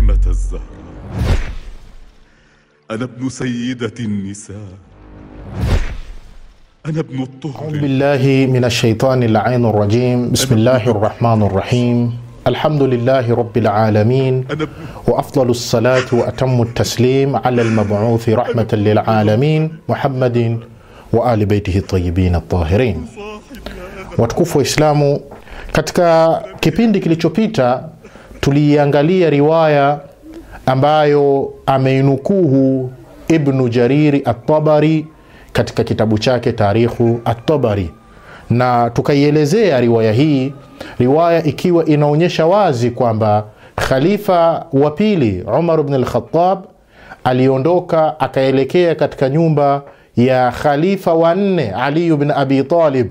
فاطمة الزهراء، أنا ابن سيدة النساء، أنا ابن الطهر. أعوذ بالله من الشيطان اللعين الرجيم. بسم الله الرحمن الرحيم. الحمد لله رب العالمين، وأفضل الصلاة وأتم التسليم على المبعوث رحمة للعالمين محمد وآل بيته الطيبين الطاهرين. Watukufu wa Islamu, katika kipindi kilichopita tuliangalia riwaya ambayo ameinukuhu Ibn Jariri At-Tabari katika kitabu chake Tarikhu At-Tabari, na tukaielezea riwaya hii, riwaya ikiwa inaonyesha wazi kwamba khalifa wa pili Umar ibn al-Khattab aliondoka akaelekea katika nyumba ya khalifa wa nne Ali ibn Abi Talib,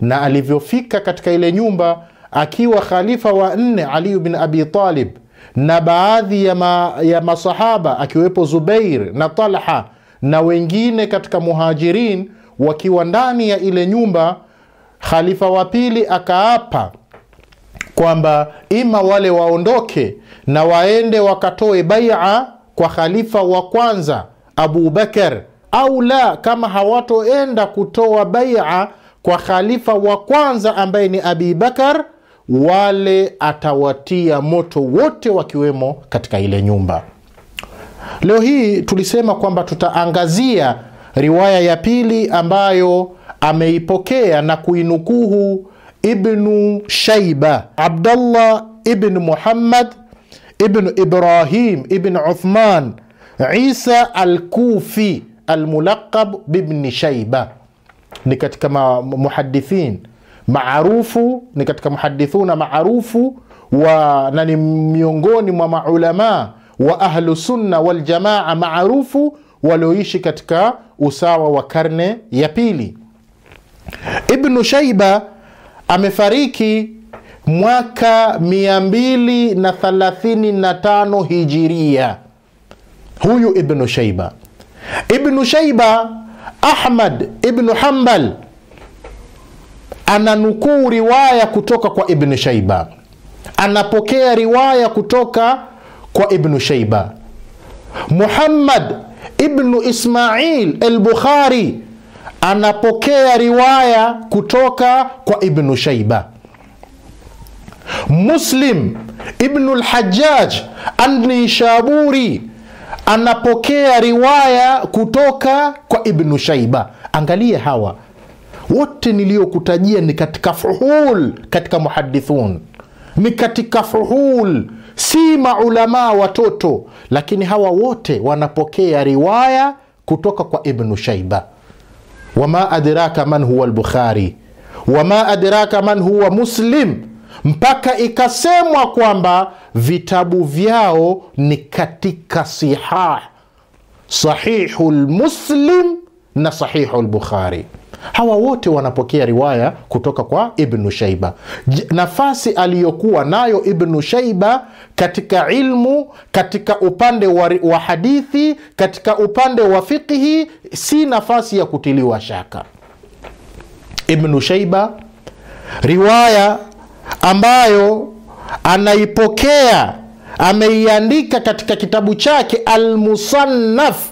na alivyofika katika ile nyumba akiwa khalifa wa nne Ali ibn Abi Talib na baadhi ya masahaba akiwepo Zubair na Talha na wengine katika muhajirin wakiwa ndani ya ile nyumba, khalifa wa pili akaapa kwamba ima wale waondoke na waende wakatoe bai'a kwa khalifa wa kwanza Abu Bakar, au la, kama hawatoenda kutoa bai'a kwa khalifa wa kwanza ambaye ni Abi Bakar, wale atawatia moto wote wakiwemo katika ile nyumba. Leo hii tulisema kwamba tutaangazia riwaya ya pili ambayo ameipokea na kuinukuhu Ibn Shayba, Abdullah ibn Muhammad ibn Ibrahim ibn Uthman Isa al-Kufi al-mulaqab bibn Shayba. Ni katika muhadithin maarufu, ni katika muhadithuna maarufu na ni miongoni mwa maulama wa ahlu sunna wal jamaa maarufu walioishi katika usawa wa karne ya pili. Ibn Shayba amefariki mwaka 235 hijiria. Huyu Ibn Shayba. Ibn Shayba Ahmad ibn Hanbal ananukuu riwaya kutoka kwa Ibn Shayba, anapokea riwaya kutoka kwa Ibn Shayba. Muhammad ibn Ismail al-Bukhari anapokea riwaya kutoka kwa Ibn Shayba. Muslim ibn al-Hajjaj an-Nishaburi anapokea riwaya kutoka kwa Ibn Shayba. Angalia, hawa wote niliokutajia ni katika fuhul, katika muhadithun, ni katika fuhul, si maulama watoto, lakini hawa wote wanapokea riwaya kutoka kwa Ibn Shayba. Wama adraka man huwa al-Bukhari, wama adraka man huwa Muslim, mpaka ikasemwa kwamba vitabu vyao ni katika Sahihul Muslim na Sahihul Bukhari. Hawa wote wanapokea riwaya kutoka kwa Ibn Shayba. Nafasi aliyokuwa nayo Ibn Shayba katika ilmu, katika upande wa hadithi, katika upande wa fiqhi, si nafasi ya kutiliwa shaka. Ibn Shayba, riwaya ambayo anaipokea, ameiandika katika kitabu chake Al-Musannaf,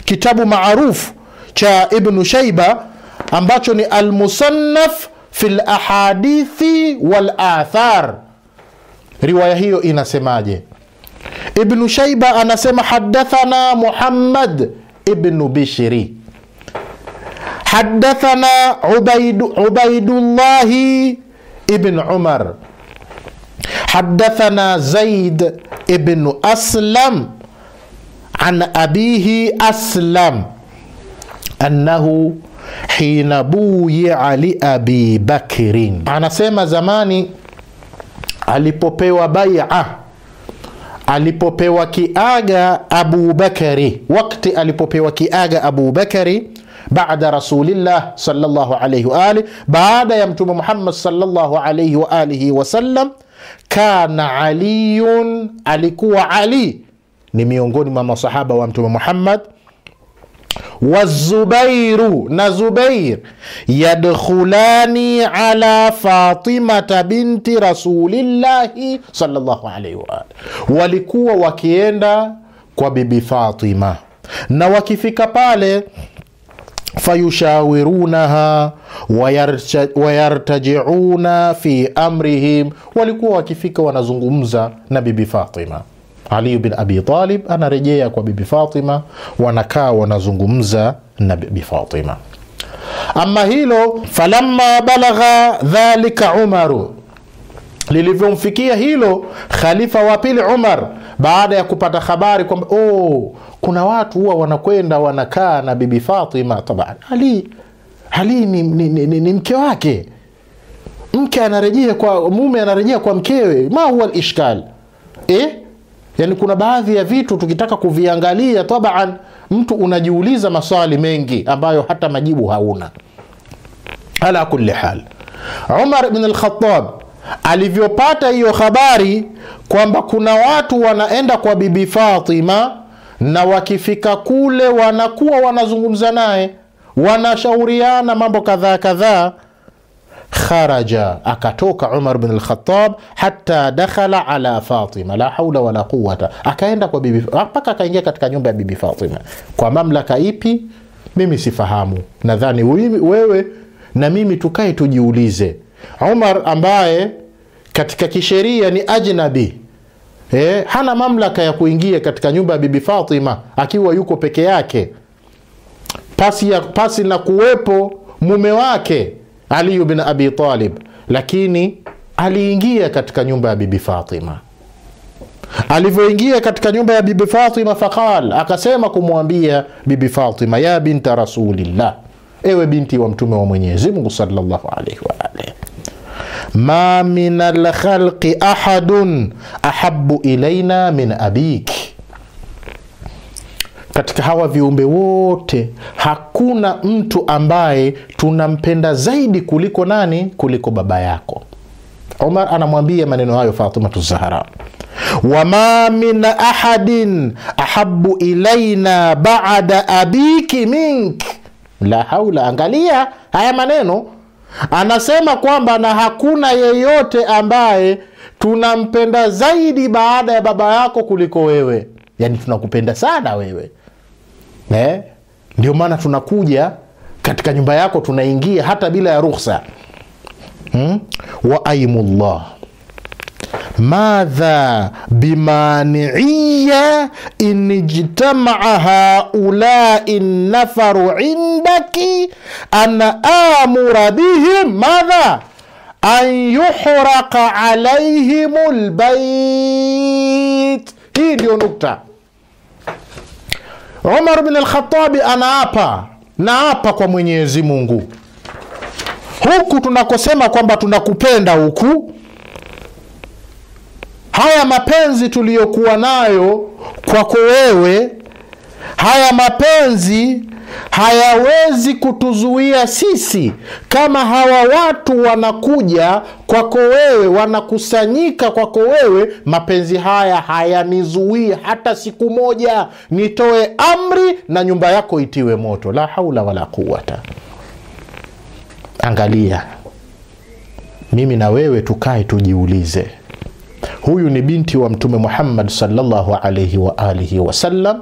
kitabu maarufu cha Ibn Shayba ambacho ni Al-Musannaf fil ahadithi wal athar. Riwaya hiyo inasemaje? Ibn Shayba anasema haddathana Muhammad ibn Bishri, haddathana Ubaidullah ibn Umar, haddathana Zaid ibn Aslam an abihi Aslam annahu hina buyi'a li Abi Bakrin, anasema zamani alipopewa bai'a, alipopewa kiaga Abu Bakari, wakati alipopewa kiaga Abu Bakari baada Rasulillah sallallahu alayhi wa alihi, baada ya Mtume Muhammad sallallahu alayhi wa alihi wasallam, kana Aliyun, alikuwa Ali ni miongoni mwa masahaba wa Mtume Muhammad, wazubairu na Zubair yadkhulani ala Fatimata binti Rasulillahi sallallahu alaihi wa alihi, walikuwa wakienda kwa bibi Fatima, na wakifika pale fayushawirunaha wayartajiuna fi amrihim, walikuwa wakifika wanazungumza na bibi Fatima. Ali bin Abi Talib anarejea kwa bibi Fatima, wanakaa wanazungumza na bibi Fatima. Ama hilo, falamma balagha dhalika Umaru, lilivyomfikia hilo khalifa wa pili Umar, baada ya kupata habari kwamba kuna watu huwa wanakwenda wanakaa na bibi Fatima. Taban Ali ni mke wake, mke anarejea kwa mume, anarejea kwa mkewe. Ma huwa al-ishkal? Yani kuna baadhi ya vitu tukitaka kuviangalia, taban mtu unajiuliza maswali mengi ambayo hata majibu hauna. Ala kulli hal, Umar ibn al-Khattab alivyopata hiyo habari kwamba kuna watu wanaenda kwa bibi Fatima, na wakifika kule wanakuwa wanazungumza naye, wanashauriana mambo kadhaa kadhaa, kharaja, akatoka Umar bin al-Khattab hatta dakhala ala Fatima, la hawla wala quwwata, akaenda kwa bibi, mpaka akaingia katika nyumba ya bibi Fatima. Kwa mamlaka ipi? Mimi sifahamu. Nadhani wewe na mimi tukae tujiulize. Umar ambaye katika kisheria ni ajnabi, hana mamlaka ya kuingia katika nyumba ya bibi Fatima akiwa yuko peke yake, pasi na kuwepo mume wake Ali bin Abi Talib, lakini aliingia katika nyumba ya bibi Fatima. Alivyoingia katika nyumba ya bibi Fatima, faqal, akasema kumwambia bibi Fatima, ya binta Rasulillah, ewe binti wa mtume wa Mwenyezi Mungu sallallahu alaihi wa alihi, ma min al-khalqi ahadun ahabbu ilaina min abik, katika hawa viumbe wote hakuna mtu ambaye tunampenda zaidi kuliko nani? Kuliko baba yako. Umar anamwambia maneno hayo Fatima az-Zahra. Wama min ahadin ahabbu ilaina ba'da abiki mink. La haula, angalia haya maneno, anasema kwamba na hakuna yeyote ambaye tunampenda zaidi baada ya baba yako kuliko wewe. Yani tunakupenda sana wewe. Ndio maana tunakuja katika nyumba yako, tunaingia hata bila ya ruhusa. Wa aymullah madha bimani'iyya in ijtama'a haula'i nafaru indaki ana amura bihim madha an yuhraqa alayhimul bayt. Hii ndio nukta. Umar bin al-Khattab naapa kwa Mwenyezi Mungu, huku tunakosema kwamba tunakupenda huku, haya mapenzi tuliyokuwa nayo kwako wewe, haya mapenzi hayawezi kutuzuia sisi, kama hawa watu wanakuja kwako wewe, wanakusanyika kwako wewe, mapenzi haya hayanizuii hata siku moja nitoe amri na nyumba yako itiwe moto. La haula wala quwwata. Angalia, mimi na wewe tukae tujiulize, huyu ni binti wa mtume Muhammad sallallahu alayhi wa alihi wasallam.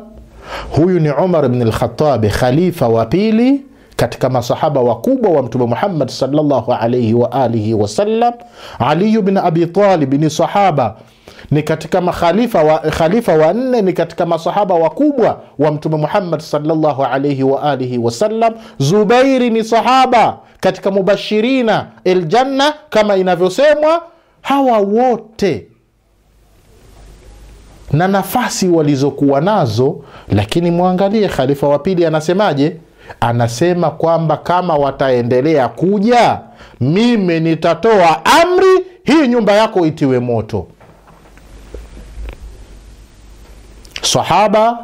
Huyu ni Umar ibn al-Khattab, khalifa wa pili katika masahaba wakubwa wa mtume Muhammad sallallahu alayhi wa alihi wasallam. Ali ibn Abi Talib ni sahaba, ni katika khalifa wa nne, ni katika masahaba wakubwa wa mtume Muhammad sallallahu alayhi wa alihi wasallam. Zubairi ni sahaba katika mubashirina aljanna kama inavyosemwa. Hawa wote na nafasi walizokuwa nazo, lakini muangalie khalifa wa pili anasemaje? Anasema kwamba kama wataendelea kuja, mimi nitatoa amri hii nyumba yako itiwe moto. Sahaba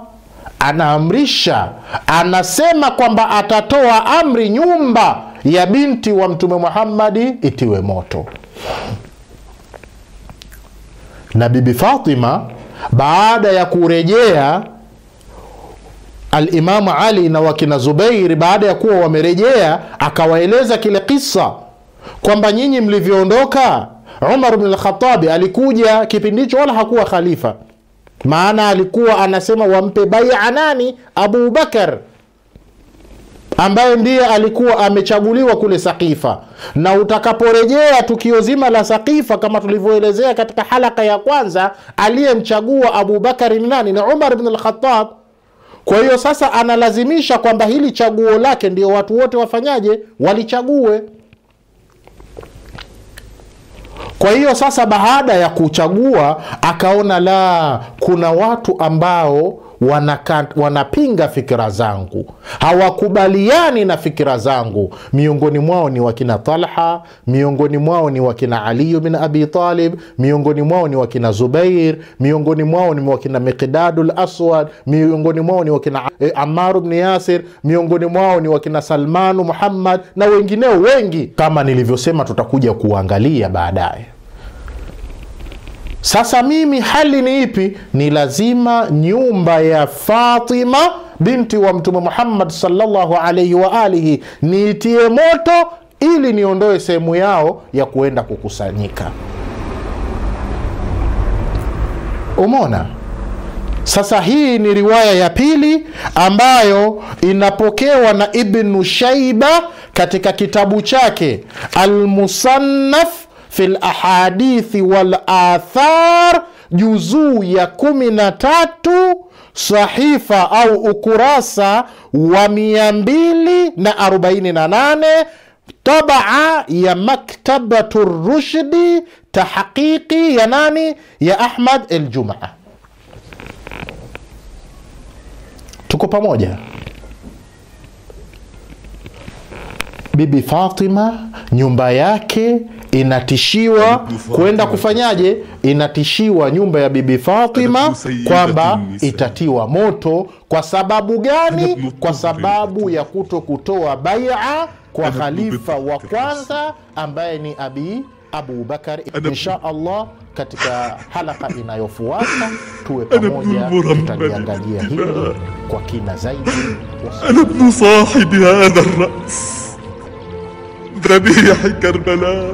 anaamrisha, anasema kwamba atatoa amri nyumba ya binti wa mtume Muhammad itiwe moto. Na bibi Fatima baada ya kurejea al-Imam Ali na wakina Zubair, baada ya kuwa wamerejea, akawaeleza kile kisa kwamba nyinyi mlivyoondoka, Umar ibn al-Khattab alikuja kipindi hicho, wala hakuwa khalifa, maana alikuwa anasema wampe bai'a nani? Abu Bakar, ambaye ndiye alikuwa amechaguliwa kule Saqifa. Na utakaporejea tukio zima la Saqifa, kama tulivyoelezea katika halaka ya kwanza, aliyemchagua Abu Bakar ni nani? Ni Umar ibn al-Khattab. Kwa hiyo sasa analazimisha kwamba hili chaguo lake ndio watu wote wafanyaje? Walichague. Kwa hiyo sasa baada ya kuchagua, akaona la, kuna watu ambao wanapinga fikira zangu, hawakubaliani na fikira zangu. Miongoni mwao ni wakina Talha, miongoni mwao ni wakina Ali bin Abi Talib, miongoni mwao ni wakina Zubair, miongoni mwao ni wakina Miqdadul Aswad, miongoni mwao ni wakina Ammar ibn Yasir, miongoni mwao ni wakina Salman Muhammad na wengineo wengi, kama nilivyosema tutakuja kuangalia baadaye. Sasa mimi hali ni ipi? Ni lazima nyumba ya Fatima binti wa Mtume Muhammad sallallahu alayhi wa alihi niitie moto, ili niondoe sehemu yao ya kuenda kukusanyika. Umeona? Sasa hii ni riwaya ya pili ambayo inapokewa na Ibn Shaiba katika kitabu chake Al-Musannaf fil ahadithi wal athar, juzuu ya 13, sahifa au ukurasa wa 248, tabaa ya Maktabatu Rushdi, tahqiqi ya nani? Ya Ahmad al-Jumaa. Tuko pamoja? Bibi Fatima nyumba yake inatishiwa kwenda kufanyaje? Inatishiwa nyumba ya Bibi Fatima kwamba itatiwa moto. Kwa sababu gani? Kwa sababu ya kutoa bai'a kwa khalifa wa kwanza ambaye ni Abu Bakar. Insha Allah katika halaka inayofuata tuwe pamoja, tutaliangalia hili kwa kina zaidi. أنا ابن صاحب هذا الرأس ذبيح كربلاء.